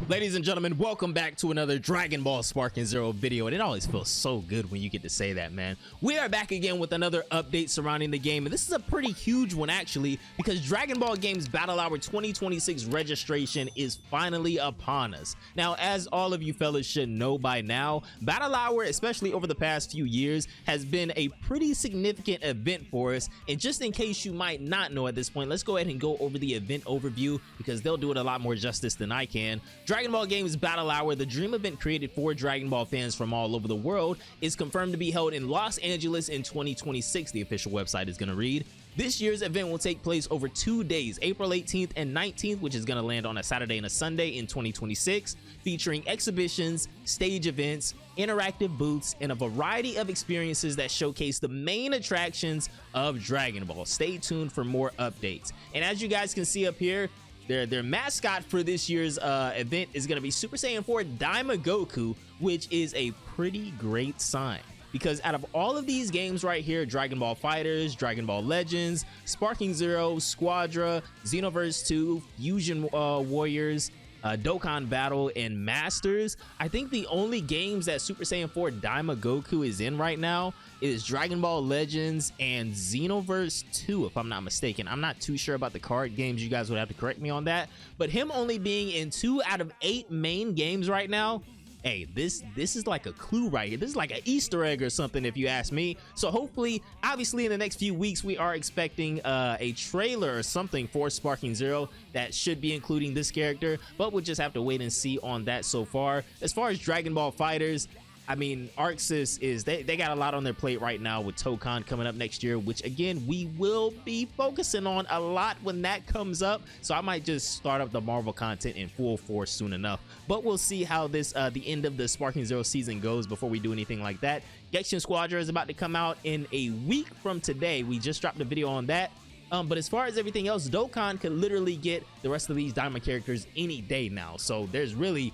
Ladies and gentlemen, welcome back to another Dragon Ball Sparking Zero video, and it always feels so good when you get to say that, man. We are back again with another update surrounding the game, and this is a pretty huge one actually, because Dragon Ball Games Battle Hour 2026 registration is finally upon us. Now, as all of you fellas should know by now, Battle Hour, especially over the past few years, has been a pretty significant event for us, and just in case you might not know at this point, let's go ahead and go over the event overview, because they'll do it a lot more justice than I can. Dragon Ball Games Battle Hour, the dream event created for Dragon Ball fans from all over the world, is confirmed to be held in Los Angeles in 2026, the official website is going to read. This year's event will take place over 2 days, April 18th and 19th, which is going to land on a Saturday and a Sunday in 2026, featuring exhibitions, stage events, interactive booths, and a variety of experiences that showcase the main attractions of Dragon Ball. Stay tuned for more updates. And as you guys can see up here, their mascot for this year's event is going to be Super Saiyan 4 Daima Goku, which is a pretty great sign. Because out of all of these games right here, Dragon Ball FighterZ, Dragon Ball Legends, Sparking Zero, Squadra, Xenoverse 2, Fusion Warriors, Dokkan Battle, and Masters, I think the only games that Super Saiyan 4 Daima Goku is in right now is Dragon Ball Legends and Xenoverse 2, if I'm not mistaken. I'm not too sure about the card games. You guys would have to correct me on that. But him only being in 2 out of 8 main games right now, hey, this is like a clue right here. This is like an Easter egg or something, if you ask me. So hopefully, obviously, in the next few weeks, we are expecting a trailer or something for Sparking Zero that should be including this character, but we'll just have to wait and see on that so far. As far as Dragon Ball FighterZ, I mean, ArcSys is, they got a lot on their plate right now with Dokkan coming up next year, which again, we will be focusing on a lot when that comes up. So I might just start up the Marvel content in full force soon enough. But we'll see how this, the end of the Sparking Zero season goes before we do anything like that. Genshin Squadra is about to come out in a week from today. We just dropped a video on that. But as far as everything else, Dokkan could literally get the rest of these Diamond characters any day now. So there's really,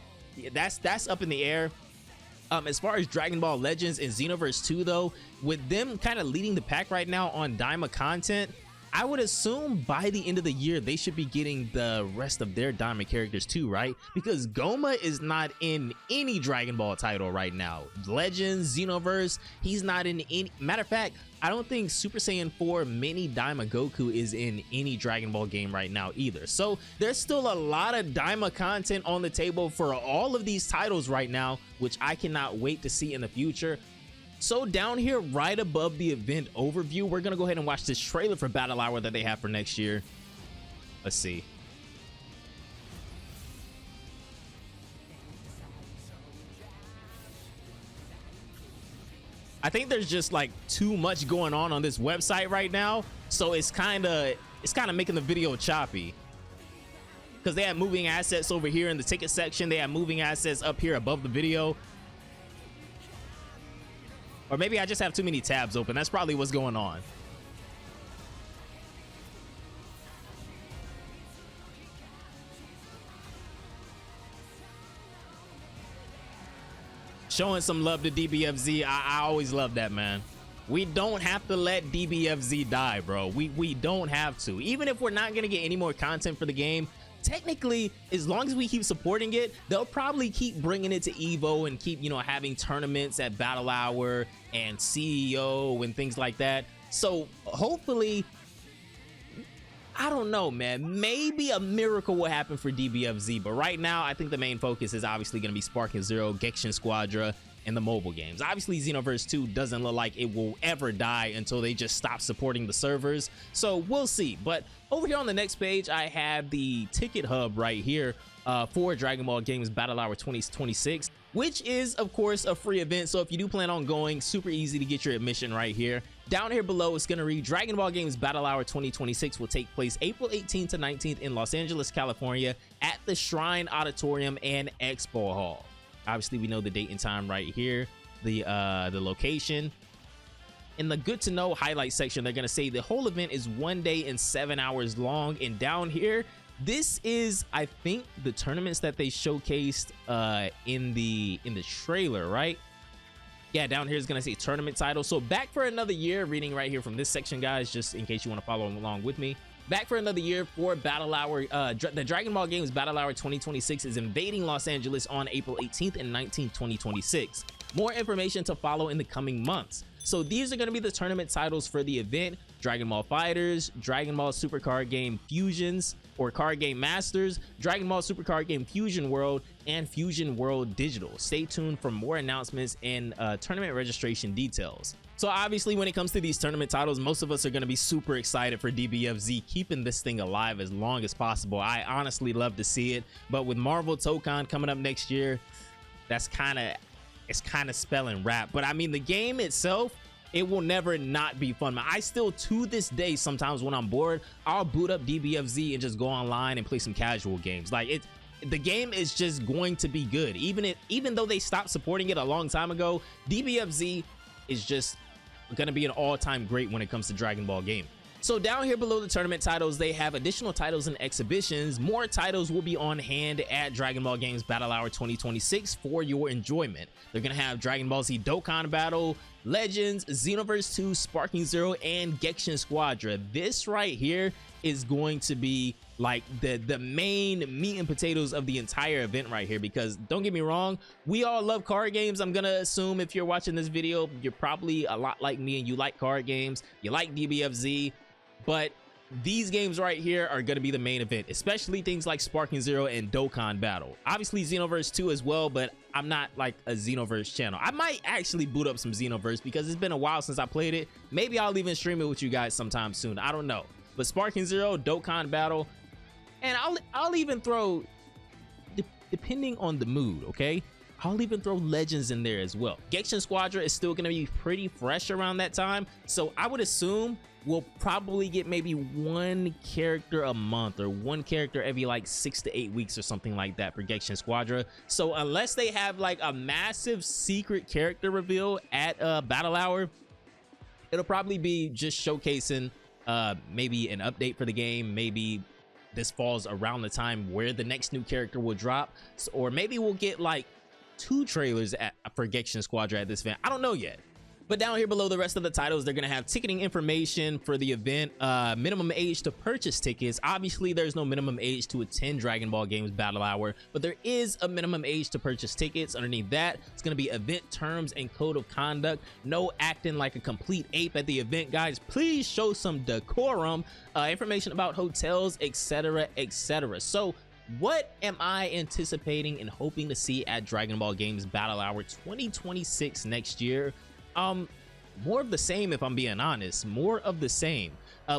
that's up in the air. As far as Dragon Ball Legends and Xenoverse 2 though, with them kind of leading the pack right now on Daima content, I would assume by the end of the year they should be getting the rest of their Daima characters too, right? Because Goma is not in any Dragon Ball title right now. Legends, Xenoverse, he's not in any. Matter of fact, I don't think Super Saiyan 4 Mini Daima Goku is in any Dragon Ball game right now either. So there's still a lot of Daima content on the table for all of these titles right now, which I cannot wait to see in the future. So down here right above the event overview, we're gonna go ahead and watch this trailer for Battle Hour that they have for next year. Let's see. I think there's just like too much going on this website right now, so it's kind of making the video choppy. Because they have moving assets over here in the ticket section, they have moving assets up here above the video. Or maybe I just have too many tabs open. That's probably what's going on. Showing some love to DBFZ. I always love that, man. We don't have to let DBFZ die, bro. We don't have to. Even if we're not going to get any more content for the game, technically, as long as we keep supporting it, they'll probably keep bringing it to Evo and keep, you know, having tournaments at Battle Hour and CEO and things like that. So hopefully, I don't know, man, maybe a miracle will happen for DBFZ. But right now, I think the main focus is obviously going to be Sparking Zero, Genshin Squadra, and the mobile games. Obviously, Xenoverse 2 doesn't look like it will ever die until they just stop supporting the servers. So we'll see. But over here on the next page, I have the ticket hub right here for Dragon Ball Games Battle Hour 2026, which is, of course, a free event. So if you do plan on going, super easy to get your admission right here. Down here below, it's going to read Dragon Ball Games Battle Hour 2026 will take place April 18th to 19th in Los Angeles, California at the Shrine Auditorium and Expo Hall. Obviously, we know the date and time right here, the location. In the good to know highlight section, they're going to say the whole event is 1 day and 7 hours long. And down here, this is, I think, the tournaments that they showcased in the trailer, right? Yeah, down here is going to say tournament title. So back for another year, reading right here from this section, guys, just in case you want to follow along with me. Back for another year for Battle Hour. The Dragon Ball Games Battle Hour 2026 is invading Los Angeles on April 18th and 19th, 2026. More information to follow in the coming months. So these are going to be the tournament titles for the event: Dragon Ball Fighters, Dragon Ball Super Card Game Fusions or Card Game Masters, Dragon Ball Super Card Game Fusion World, and Fusion World Digital. Stay tuned for more announcements and tournament registration details. So obviously when it comes to these tournament titles, most of us are going to be super excited for DBFZ keeping this thing alive as long as possible. I honestly love to see it, but with Marvel Tokon coming up next year, it's kind of spelling rap. But I mean, the game itself, it will never not be fun. I still, to this day, sometimes when I'm bored, I'll boot up DBFZ and just go online and play some casual games. Like, the game is just going to be good. Even though they stopped supporting it a long time ago, DBFZ is just gonna be an all-time great when it comes to Dragon Ball game. So down here below the tournament titles, they have additional titles and exhibitions. More titles will be on hand at Dragon Ball Games Battle Hour 2026 for your enjoyment. They're gonna have Dragon Ball Z Dokkan Battle, Legends, Xenoverse 2, Sparking Zero, and Genshin Squadra. This right here is going to be like the main meat and potatoes of the entire event right here, because don't get me wrong, we all love card games. I'm gonna assume if you're watching this video, you're probably a lot like me and you like card games, you like DBFZ, but these games right here are going to be the main event, especially things like Sparking Zero and Dokkan Battle. Obviously Xenoverse 2 as well, but I'm not like a Xenoverse channel. I might actually boot up some Xenoverse because it's been a while since I played it. Maybe I'll even stream it with you guys sometime soon. I don't know. But Sparking Zero, Dokkan Battle, and I'll even throw, depending on the mood, okay? I'll even throw Legends in there as well. Genshin Squadra is still going to be pretty fresh around that time, so I would assume we'll probably get maybe one character a month or one character every like 6 to 8 weeks or something like that for Genshin Squadra. So unless they have like a massive secret character reveal at Battle Hour, it'll probably be just showcasing maybe an update for the game. Maybe this falls around the time where the next new character will drop, or maybe we'll get like 2 trailers for Genshin Squadra at this event. I don't know yet. But down here below the rest of the titles, they're going to have ticketing information for the event, minimum age to purchase tickets. Obviously, there's no minimum age to attend Dragon Ball Games Battle Hour, but there is a minimum age to purchase tickets. Underneath that, it's going to be event terms and code of conduct. No acting like a complete ape at the event, guys. Please show some decorum. Information about hotels, etc., etc. So what am I anticipating and hoping to see at Dragon Ball Games Battle Hour 2026 next year? More of the same, if I'm being honest. More of the same.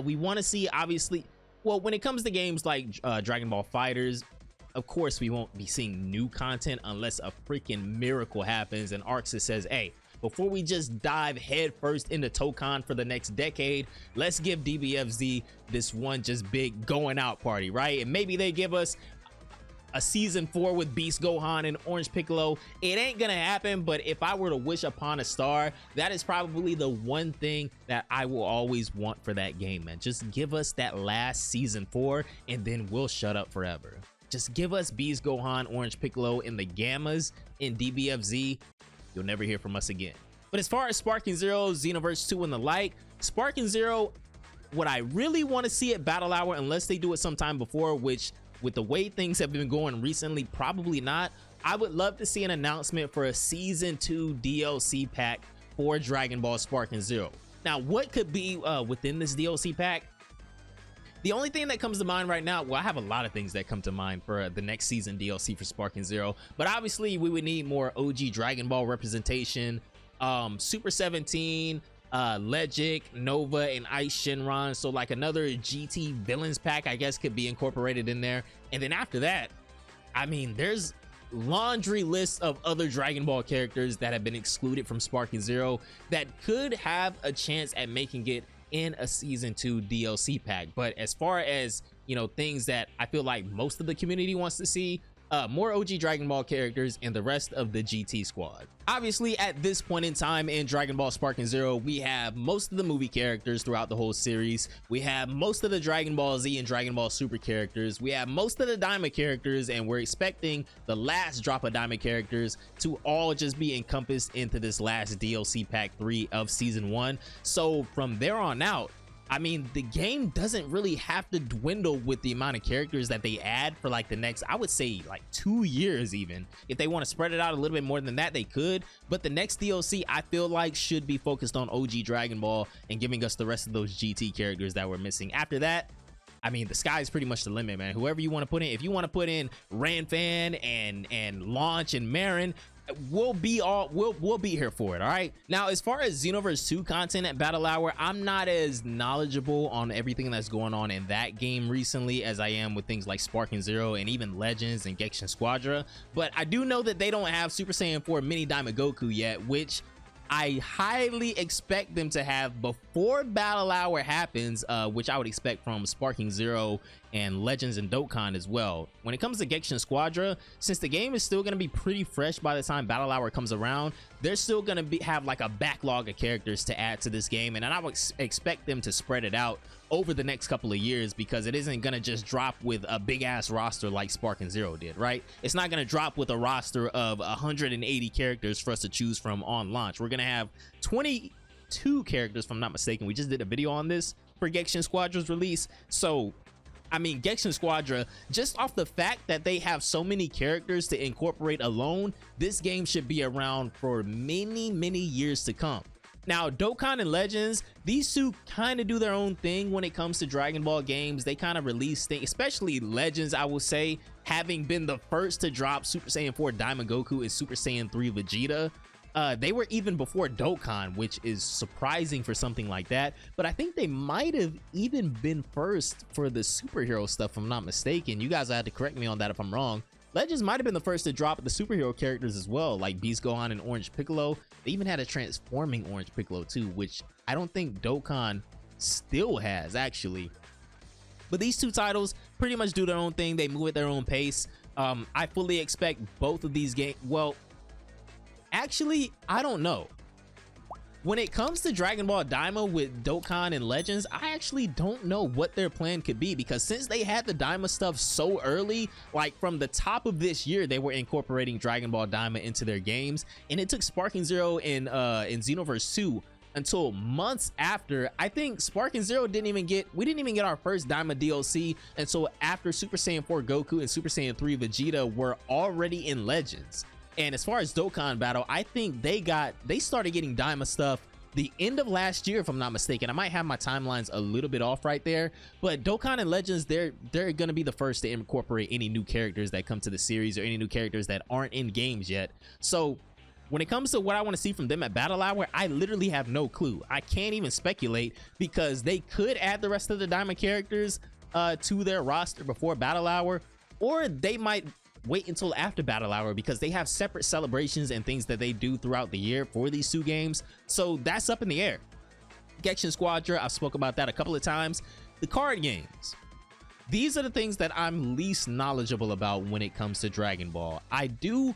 We want to see, obviously, well, when it comes to games like Dragon Ball Fighters, of course we won't be seeing new content unless a freaking miracle happens and Arxis says, hey, before we just dive head first into Tokon for the next decade, let's give DBFZ this one just big going out party, right? And maybe they give us a season 4 with Beast Gohan and Orange Piccolo. It ain't gonna happen, but if I were to wish upon a star, that is probably the one thing that I will always want for that game, man. Just give us that last season 4 and then we'll shut up forever. Just give us Beast Gohan, Orange Piccolo, and the Gammas in DBFZ. You'll never hear from us again. But as far as Sparking Zero, Xenoverse 2, and the like, Sparking Zero, what I really want to see at Battle Hour, unless they do it sometime before, which with the way things have been going recently, probably not, I would love to see an announcement for a Season 2 DLC pack for Dragon Ball Sparking Zero. Now, what could be within this DLC pack? The only thing that comes to mind right now, well, I have a lot of things that come to mind for the next season DLC for Sparking Zero, but obviously we would need more OG Dragon Ball representation, Super 17, Legic, Nova, and Ice Shinron. So like another GT villains pack, I guess, could be incorporated in there. And then after that, I mean, there's laundry lists of other Dragon Ball characters that have been excluded from Sparking Zero that could have a chance at making it in a Season 2 DLC pack. But as far as, you know, things that I feel like most of the community wants to see, more OG Dragon Ball characters and the rest of the GT squad. Obviously, at this point in time in Dragon Ball Sparking Zero, we have most of the movie characters throughout the whole series. We have most of the Dragon Ball Z and Dragon Ball Super characters. We have most of the Diamond characters, and we're expecting the last drop of Diamond characters to all just be encompassed into this last DLC pack 3 of Season 1. So from there on out, I mean, the game doesn't really have to dwindle with the amount of characters that they add for like the next, I would say like 2 years. Even if they want to spread it out a little bit more than that, they could. But the next DLC I feel like should be focused on OG Dragon Ball and giving us the rest of those GT characters that we're missing. After that, I mean, the sky is pretty much the limit, man. Whoever you want to put in, if you want to put in Ranfan and Launch and Marin, we'll be here for it. All right, now as far as Xenoverse 2 content at Battle Hour, I'm not as knowledgeable on everything that's going on in that game recently as I am with things like Sparking Zero and even Legends and Genshin Squadra, but I do know that they don't have Super Saiyan 4 Mini Diamond Goku yet, which I highly expect them to have before Battle Hour happens, which I would expect from Sparking Zero and Legends and Dokkan as well. When it comes to Genshin Squadra, since the game is still going to be pretty fresh by the time Battle Hour comes around, they're still going to have like a backlog of characters to add to this game, and I would expect them to spread it out over the next couple of years, because it isn't going to just drop with a big ass roster like Sparking Zero did, right? It's not going to drop with a roster of 180 characters for us to choose from on launch. We're going to have 22 characters, if I'm not mistaken. We just did a video on this for Genshin Squadra's release. So I mean, Genshin Squadra, just off the fact that they have so many characters to incorporate alone, this game should be around for many years to come. Now, Dokkan and Legends, these two kind of do their own thing when it comes to Dragon Ball games. They kind of release things, especially Legends, I will say, having been the first to drop Super Saiyan 4 Diamond Goku and Super Saiyan 3 Vegeta. They were even before Dokkan, which is surprising for something like that, but I think they might have even been first for the superhero stuff, if I'm not mistaken. You guys have to correct me on that if I'm wrong. Legends might have been the first to drop the superhero characters as well, like Beast Gohan and Orange Piccolo. They even had a transforming Orange Piccolo too, which I don't think Dokkan still has, actually. But these two titles pretty much do their own thing. They move at their own pace. I fully expect both of these games. Well, actually, I don't know. When it comes to Dragon Ball Daima with Dokkan and Legends, I actually don't know what their plan could be, because since they had the Daima stuff so early, like from the top of this year, they were incorporating Dragon Ball Daima into their games, and it took Sparking Zero in Xenoverse 2 until months after. I think Sparking Zero we didn't even get our first Daima DLC until after Super Saiyan 4 Goku and Super Saiyan 3 Vegeta were already in Legends. And as far as Dokkan Battle, I think they started getting Daima stuff the end of last year, if I'm not mistaken. I might have my timelines a little bit off right there, but Dokkan and Legends, they're gonna be the first to incorporate any new characters that come to the series or any new characters that aren't in games yet. So when it comes to what I want to see from them at Battle Hour, I literally have no clue. I can't even speculate, because they could add the rest of the Daima characters to their roster before Battle Hour, or they might wait until after Battle Hour, because they have separate celebrations and things that they do throughout the year for these two games. So that's up in the air. Genshin Squadra, I've spoke about that a couple of times. The card games, these are the things that I'm least knowledgeable about when it comes to Dragon Ball. I do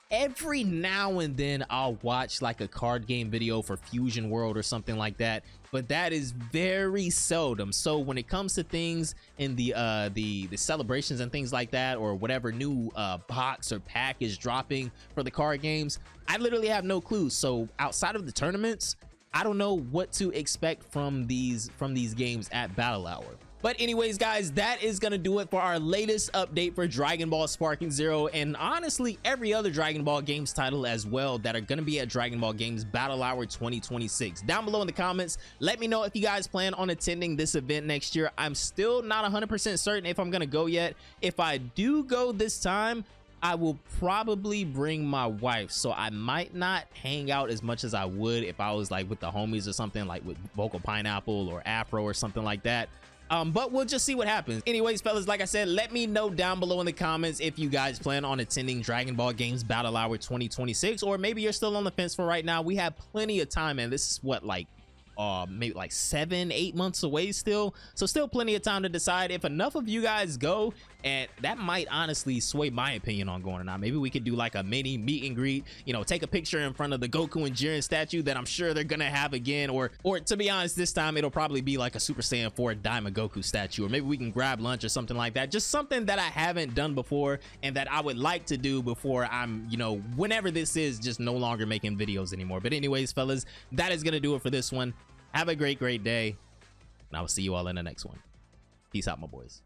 every now and then I'll watch like a card game video for Fusion World or something like that, but that is very seldom. So when it comes to things in the celebrations and things like that, or whatever new box or pack is dropping for the card games, I literally have no clue. So outside of the tournaments, I don't know what to expect from these games at Battle Hour. But anyways, guys, that is gonna do it for our latest update for Dragon Ball Sparking Zero, and honestly every other Dragon Ball games title as well that are gonna be at Dragon Ball Games Battle Hour 2026. Down below in the comments, let me know if you guys plan on attending this event next year. I'm still not 100% certain if I'm gonna go yet. If I do go this time, I will probably bring my wife, so I might not hang out as much as I would if I was like with the homies or something, like with Vocal Pineapple or Afro or something like that. But we'll just see what happens. Anyways, fellas, like I said, let me know down below in the comments if you guys plan on attending Dragon Ball Games Battle Hour 2026, or maybe you're still on the fence for right now. We have plenty of time, and this is what, like maybe like 7-8 months away still, so still plenty of time to decide. If enough of you guys go, and that might honestly sway my opinion on going or not, maybe we could do like a mini meet and greet, you know, take a picture in front of the Goku and Jiren statue that I'm sure they're gonna have again, or to be honest, this time it'll probably be like a Super Saiyan 4 Daima Goku statue, or maybe we can grab lunch or something like that. Just something that I haven't done before and that I would like to do before I'm, you know, whenever this is just no longer making videos anymore. But anyways, fellas, that is gonna do it for this one. Have a great day. and I will see you all in the next one. Peace out, my boys.